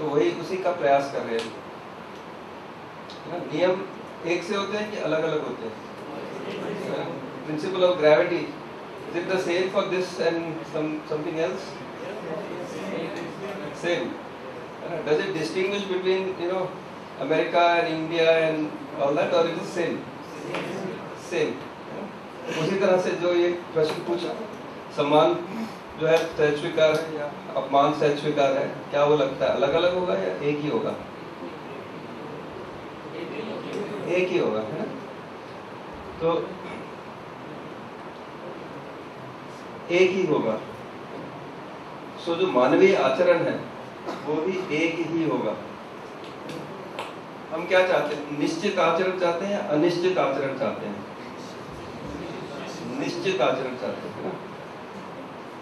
तो वही उसी का प्रयास कर रहे हैं ना। नियम एक से होते हैं कि अलग अलग होते हैं? Principle of gravity, is it the same for this and something else? Same. Does it distinguish between America and India and all that, और इट इज सेम? सेम। उसी तरह से जो ये प्रश्न पूछा, सम्मान जो है सहज स्वीकार है या अपमान सहज स्वीकार है, क्या वो लगता है अलग अलग होगा या एक ही होगा? एक ही होगा, है ना। तो एक ही होगा। सो जो मानवीय आचरण है वो भी एक ही होगा। हम क्या चाहते हैं? निश्चित आचरण चाहते हैं या अनिश्चित आचरण चाहते हैं? निश्चित आचरण चाहते हैं ना।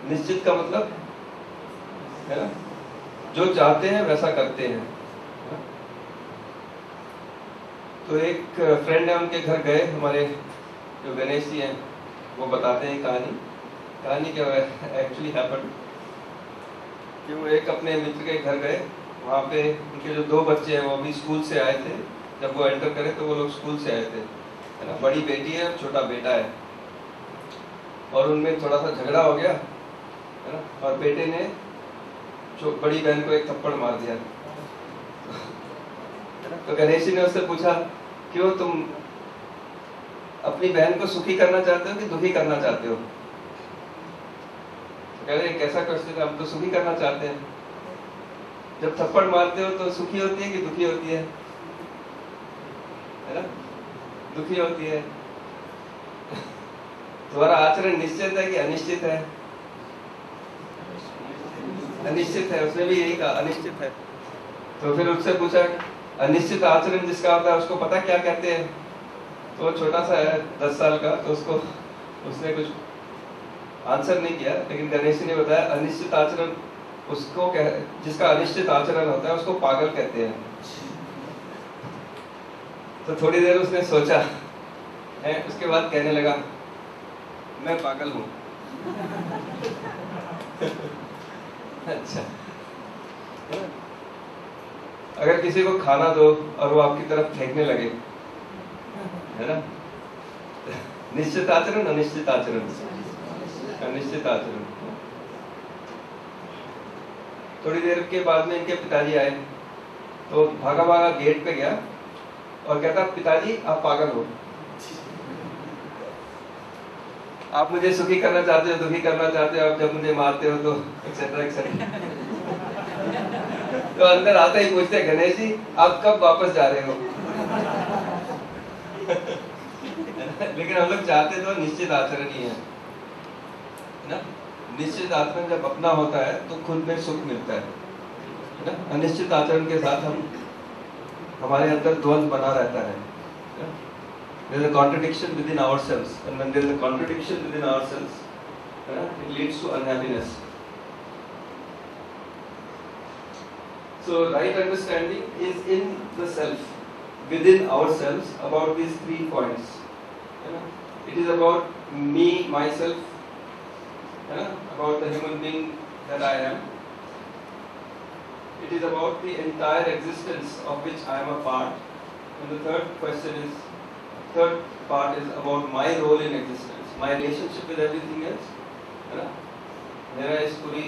निश्चित का मतलब है ना, जो चाहते हैं वैसा करते हैं। तो एक फ्रेंड है, उनके घर गए, हमारे जो गणेश जी हैं, वो बताते हैं कहानी क्या एक्चुअली हैपेंड कि वो एक अपने मित्र के घर गए। वहाँ पे उनके जो 2 बच्चे हैं वो अभी स्कूल से आए थे। जब वो एंटर करे तो वो लोग स्कूल से आए थे, है ना। बड़ी बेटी है और छोटा बेटा है, और उनमें थोड़ा सा झगड़ा हो गया, है ना। और बेटे ने बड़ी बहन को एक थप्पड़ मार दिया। तो गणेश जी ने उससे पूछा, क्यों तुम अपनी बहन को सुखी करना चाहते हो कि दुखी करना चाहते हो? तो कह रहे कैसा क्वेश्चन है, हम तो सुखी करना चाहते हैं। जब थप्पड़ मारते हो तो सुखी होती है कि दुखी होती है ना? दुखी होती है। तुम्हारा आचरण निश्चित है कि अनिश्चित है? अनिश्चित है। उसने भी यही कहा अनिश्चित है। तो फिर उससे पूछा अनिश्चित आचरण जिसका होता है उसको पता क्या कहते हैं? तो छोटा सा है 10 साल का, तो उसने कुछ आंसर नहीं किया, लेकिन गणेश जी ने बताया अनिश्चित आचरण उसको जिसका अनिश्चित आचरण होता है उसको पागल कहते हैं। तो थोड़ी देर उसने सोचा है, उसके बाद कहने लगा मैं पागल हूं। अच्छा, अगर किसी को खाना दो और वो आपकी तरफ फेंकने लगे, है ना, निश्चित आचरण अनिश्चित आचरण? अनिश्चित आचरण। थोड़ी देर के बाद में इनके पिताजी आए, तो भागा भागा गेट पे गया और कहता पिताजी आप पागल हो, आप मुझे सुखी करना चाहते हो, दुखी करना चाहते हो, आप जब मुझे मारते हो तो एक्सेट्रा एक्सेट्रा। तो अंदर आते ही पूछते गणेश जी आप कब वापस जा रहे हो? लेकिन हम लोग चाहते तो निश्चित आचरण ही है ना। निश्चित आचरण जब अपना होता है तो खुद में सुख मिलता है ना। अनिश्चित आचरण के साथ हमारे अंदर द्वंद्व बना रहता है। There is a contradiction within ourselves, and when there is a contradiction within ourselves, it leads to unhappiness. So, right understanding is in the self, within ourselves, about these 3 points. It is about me, myself, about the human being that I am. It is about the entire existence of which I am a part. And the third part is about my role in existence, my relationship with everything else, है ना। मेरा इस पूरी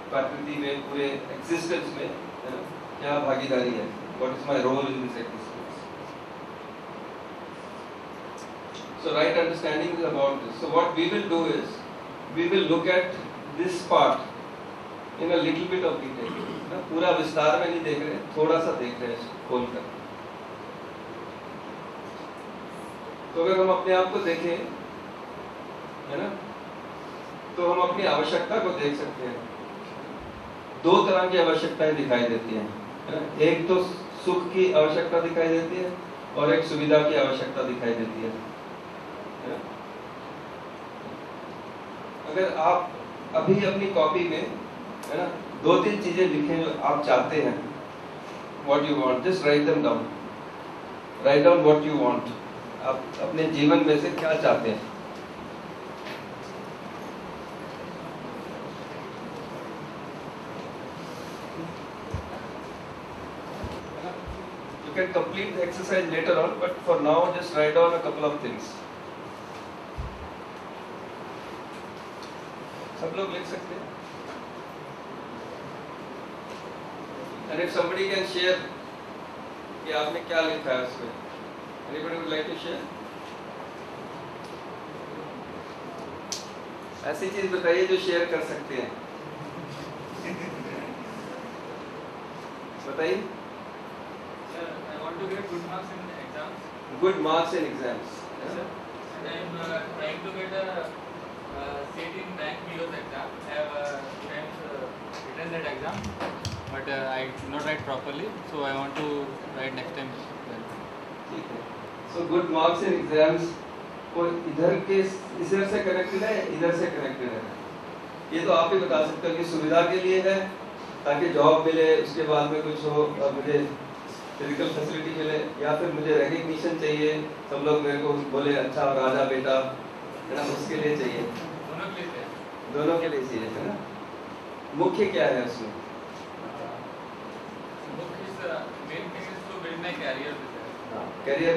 प्रकृति में, पूरे existence में, है ना, क्या भागीदारी है? What is my role in this existence? So right understanding is about this. So what we will do is, we will look at this part in a little bit of detail. ना पूरा विस्तार में नहीं देख रहे, थोड़ा सा देख रहे हैं खोल कर। तो अगर हम अपने आप को देखें, है ना, तो हम अपनी आवश्यकता को देख सकते हैं। 2 तरह की आवश्यकताएं दिखाई देती हैं, है ना। एक तो सुख की आवश्यकता दिखाई देती है और एक सुविधा की आवश्यकता दिखाई देती है। अगर आप अभी अपनी कॉपी में, है ना, 2-3 चीजें लिखें जो आप चाहते हैं, what you want, just write them down. Write down what you want. आप अपने जीवन में से क्या चाहते हैं? You can complete the exercise later on, but for now just write down a couple of things. सब लोग लिख सकते हैं. And if somebody can share कि आपने क्या लिखा है उसमें. Anybody would like to share? ऐसी चीज बताइए जो शेयर कर सकते हैं. बताइए. Sir, I want to get good marks in exams. Good marks in exams. Yes, sir. And I am trying to get a seat in bank PO's exam. I have times written that exam, but I did not write properly. So I want to write next time well. ठीक है. So good marks in exams. को इधर के इधर से connected है, इधर से कनेक्टेड है. ये तो आप ही बता सकते हो कि सुविधा के लिए है ताकि जॉब मिले, उसके बाद में कुछ हो और मुझे फिजिकल फैसिलिटी मिले, या फिर मुझे रिकग्निशन चाहिए, सब लोग मेरे को बोले अच्छा राजा बेटा, है ना, उसके लिए चाहिए. दोनों के लिए चाहिए, है ना. मुख्य क्या है उसमें? Book is main thing is to build my career. Career